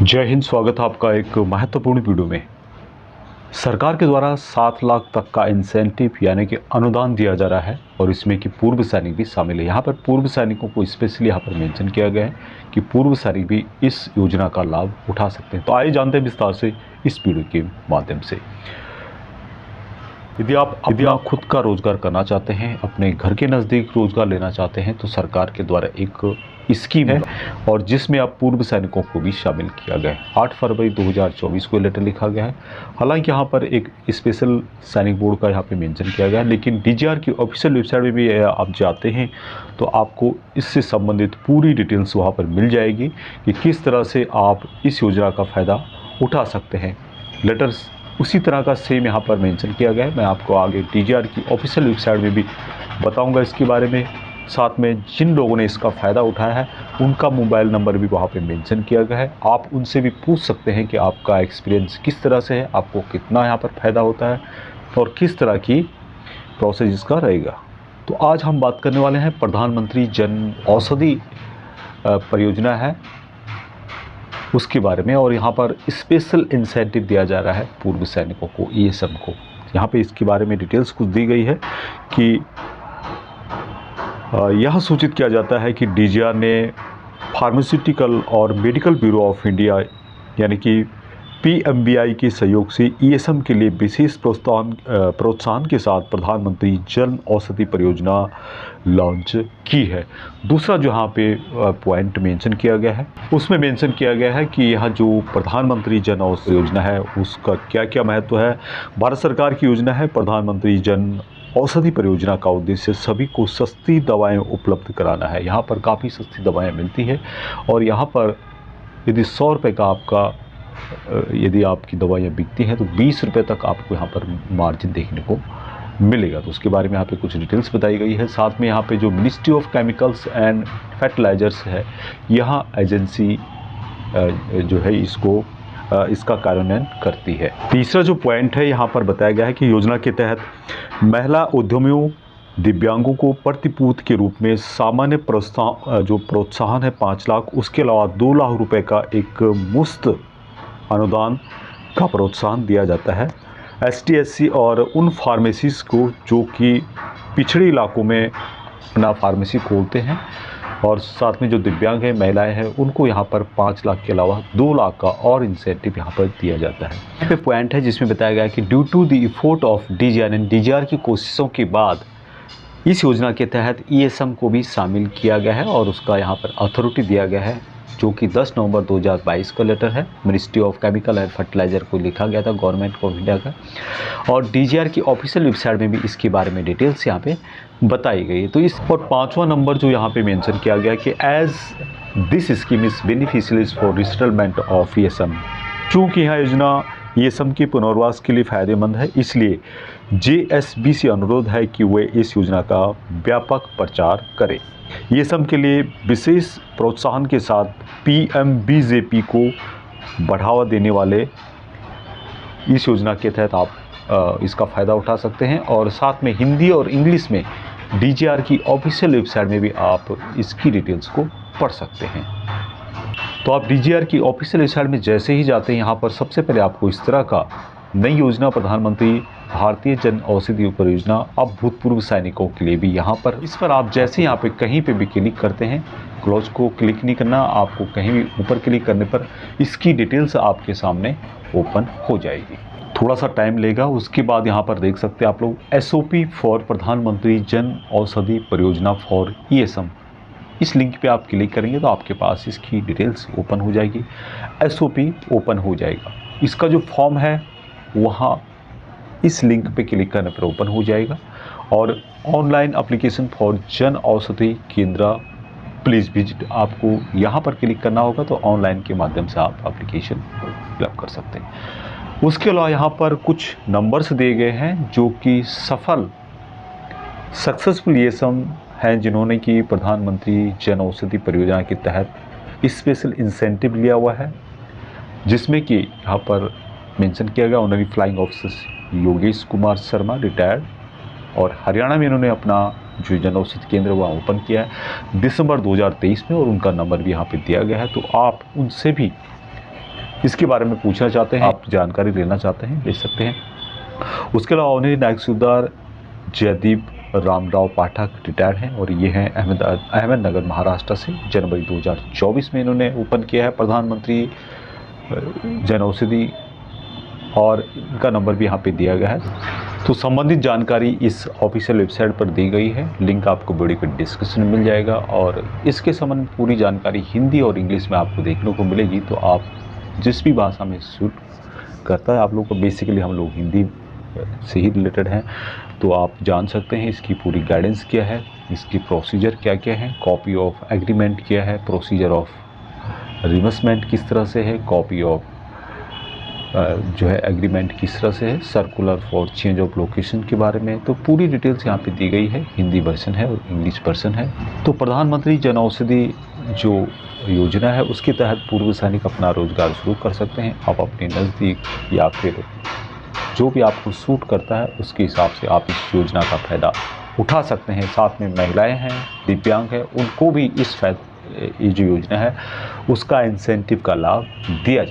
जय हिंद। स्वागत है आपका एक महत्वपूर्ण वीडियो में। सरकार के द्वारा 7 लाख तक का इंसेंटिव यानी कि अनुदान दिया जा रहा है और इसमें कि पूर्व सैनिक भी शामिल है। यहाँ पर पूर्व सैनिकों को स्पेशली यहाँ पर मेंशन किया गया है कि पूर्व सैनिक भी इस योजना का लाभ उठा सकते हैं। तो आइए जानते हैं विस्तार से इस वीडियो के माध्यम से। यदि आप खुद का रोजगार करना चाहते हैं, अपने घर के नज़दीक रोजगार लेना चाहते हैं, तो सरकार के द्वारा एक स्कीम है और जिसमें आप पूर्व सैनिकों को भी शामिल किया गया है। 8 फरवरी 2024 को लेटर लिखा गया है। हालांकि यहाँ पर एक स्पेशल सैनिक बोर्ड का यहाँ पे मेंशन किया गया है, लेकिन डीजीआर की ऑफिशियल वेबसाइट में भी आप जाते हैं तो आपको इससे संबंधित पूरी डिटेल्स वहाँ पर मिल जाएगी कि किस तरह से आप इस योजना का फ़ायदा उठा सकते हैं। लेटर्स उसी तरह का सेम यहाँ पर मेंशन किया गया है। मैं आपको आगे डीजीआर की ऑफिशियल वेबसाइट में भी बताऊंगा इसके बारे में। साथ में जिन लोगों ने इसका फ़ायदा उठाया है उनका मोबाइल नंबर भी वहाँ पे मेंशन किया गया है। आप उनसे भी पूछ सकते हैं कि आपका एक्सपीरियंस किस तरह से है, आपको कितना यहाँ पर फ़ायदा होता है और किस तरह की प्रोसेस इसका रहेगा। तो आज हम बात करने वाले हैं प्रधानमंत्री जन औषधि परियोजना है उसके बारे में, और यहाँ पर स्पेशल इंसेंटिव दिया जा रहा है पूर्व सैनिकों को, ईएसएम को। यहाँ पे इसके बारे में डिटेल्स कुछ दी गई है कि यह सूचित किया जाता है कि डीजीआर ने फार्मास्यूटिकल और मेडिकल ब्यूरो ऑफ इंडिया यानी कि पीएमबीआई के सहयोग से ईएसएम के लिए विशेष प्रोत्साहन के साथ प्रधानमंत्री जन औषधि परियोजना लॉन्च की है। दूसरा जो यहाँ पे पॉइंट मेंशन किया गया है उसमें मेंशन किया गया है कि यह जो प्रधानमंत्री जन औषधि योजना है उसका क्या क्या महत्व है। भारत सरकार की योजना है प्रधानमंत्री जन औषधि परियोजना का उद्देश्य सभी को सस्ती दवाएं उपलब्ध कराना है। यहाँ पर काफ़ी सस्ती दवाएं मिलती है और यहाँ पर यदि 100 रुपये का यदि आपकी दवाइयाँ बिकती हैं तो 20 रुपये तक आपको यहाँ पर मार्जिन देखने को मिलेगा। तो उसके बारे में यहाँ पे कुछ डिटेल्स बताई गई है। साथ में यहाँ पे जो ministry of chemicals and fertilizers है, यहाँ एजेंसी जो है इसका कार्यान्वयन करती है। तीसरा जो पॉइंट है यहाँ पर बताया गया है कि योजना के तहत महिला उद्यमियों, दिव्यांगों को प्रतिपूर्ति के रूप में सामान्य प्रोत्साहन है 5 लाख, उसके अलावा 2 लाख रुपए का एक मुफ्त अनुदान का प्रोत्साहन दिया जाता है एसटी एससी और उन फार्मेसीज को जो कि पिछड़े इलाकों में अपना फार्मेसी खोलते हैं, और साथ में जो दिव्यांग है, महिलाएं हैं, उनको यहाँ पर 5 लाख के अलावा 2 लाख का और इंसेंटिव यहाँ पर दिया जाता है। यहाँ पे पॉइंट है जिसमें बताया गया है कि due to the effort of DGR and DGR की कोशिशों के बाद इस योजना के तहत ईएसएम को भी शामिल किया गया है और उसका यहाँ पर अथॉरिटी दिया गया है जो कि 10 नवंबर 2022 का लेटर है। Ministry of chemical and fertilizer को लिखा गया था, गवर्नमेंट ऑफ इंडिया का, और डीजीआर की ऑफिशियल वेबसाइट में भी इसके बारे में डिटेल्स यहाँ पे बताई गई है। तो इस और 5वां नंबर जो यहाँ पे मेंशन किया गया कि as this scheme is beneficial for resettlement of ESM, चूँकि यह योजना ईएसएम के पुनर्वास के लिए फ़ायदेमंद है, इसलिए जेएसबी से अनुरोध है कि वे इस योजना का व्यापक प्रचार करें। ईएसएम के लिए विशेष प्रोत्साहन के साथ पीएमबीजेपी को बढ़ावा देने वाले इस योजना के तहत आप इसका फ़ायदा उठा सकते हैं। और साथ में हिंदी और इंग्लिश में डीजीआर की ऑफिशियल वेबसाइट में भी आप इसकी डिटेल्स को पढ़ सकते हैं। तो आप डीजीआर की ऑफिशियल वेबसाइट में जैसे ही जाते हैं, यहाँ पर सबसे पहले आपको इस तरह का नई योजना प्रधानमंत्री भारतीय जन औषधि परियोजना अब भूतपूर्व सैनिकों के लिए भी, यहाँ पर इस पर आप जैसे यहाँ पे कहीं पे भी क्लिक करते हैं, क्लोज को क्लिक नहीं करना, आपको कहीं भी ऊपर क्लिक करने पर इसकी डिटेल्स आपके सामने ओपन हो जाएगी। थोड़ा सा टाइम लेगा। उसके बाद यहाँ पर देख सकते हैं आप लोग एसओपी फॉर प्रधानमंत्री जन औषधि परियोजना फॉर ईएसएम, इस लिंक पे आप क्लिक करेंगे तो आपके पास इसकी डिटेल्स ओपन हो जाएगी, एसओपी ओपन हो जाएगा। इसका जो फॉर्म है वहाँ इस लिंक पे क्लिक करने पर ओपन हो जाएगा, और online application for Jan Aushadhi केंद्र प्लीज़ विजिट, आपको यहाँ पर क्लिक करना होगा तो ऑनलाइन के माध्यम से आप एप्लीकेशन फिलअप कर सकते हैं। उसके अलावा यहाँ पर कुछ नंबर्स दिए गए हैं जो कि सक्सेसफुल ईएसएम हैं जिन्होंने कि प्रधानमंत्री जन औषधि परियोजना के तहत स्पेशल इंसेंटिव लिया हुआ है, जिसमें कि यहाँ पर मेंशन किया गया honorary flying officer Yogesh Kumar Sharma retired, और हरियाणा में इन्होंने अपना जो जन औषधि केंद्र वहाँ ओपन किया है दिसंबर 2023 में, और उनका नंबर भी यहाँ पे दिया गया है। तो आप उनसे भी इसके बारे में पूछना चाहते हैं, आप जानकारी लेना चाहते हैं, ले सकते हैं। उसके अलावा उन्हें नायक सूबेदार जयदीप रामराव पाठक रिटायर्ड हैं और ये हैं अहमदनगर महाराष्ट्र से। जनवरी 2024 में इन्होंने ओपन किया है प्रधानमंत्री जन औषधि, और इनका नंबर भी यहाँ पे दिया गया है। तो संबंधित जानकारी इस ऑफिशियल वेबसाइट पर दी गई है, लिंक आपको वीडियो के डिस्क्रिप्शन में मिल जाएगा। और इसके संबंध में पूरी जानकारी हिंदी और इंग्लिश में आपको देखने को मिलेगी। तो आप जिस भी भाषा में सूट करता है आप लोग को, बेसिकली हम लोग हिंदी से ही रिलेटेड हैं, तो आप जान सकते हैं इसकी पूरी गाइडेंस क्या है, इसकी प्रोसीजर क्या क्या है, कॉपी ऑफ एग्रीमेंट क्या है, प्रोसीजर ऑफ रिमबर्समेंट किस तरह से है, कॉपी ऑफ जो है एग्रीमेंट किस तरह से है, circular for change of location के बारे में। तो पूरी डिटेल्स यहाँ पे दी गई है, हिंदी वर्जन है और इंग्लिश वर्जन है। तो प्रधानमंत्री जन औषधि जो योजना है उसके तहत पूर्व सैनिक अपना रोजगार शुरू कर सकते हैं। आप अपने नज़दीक या फिर जो भी आपको सूट करता है उसके हिसाब से आप इस योजना का फ़ायदा उठा सकते हैं। साथ में महिलाएं हैं, दिव्यांग हैं, उनको भी ये जो योजना है उसका इंसेंटिव का लाभ दिया जाए।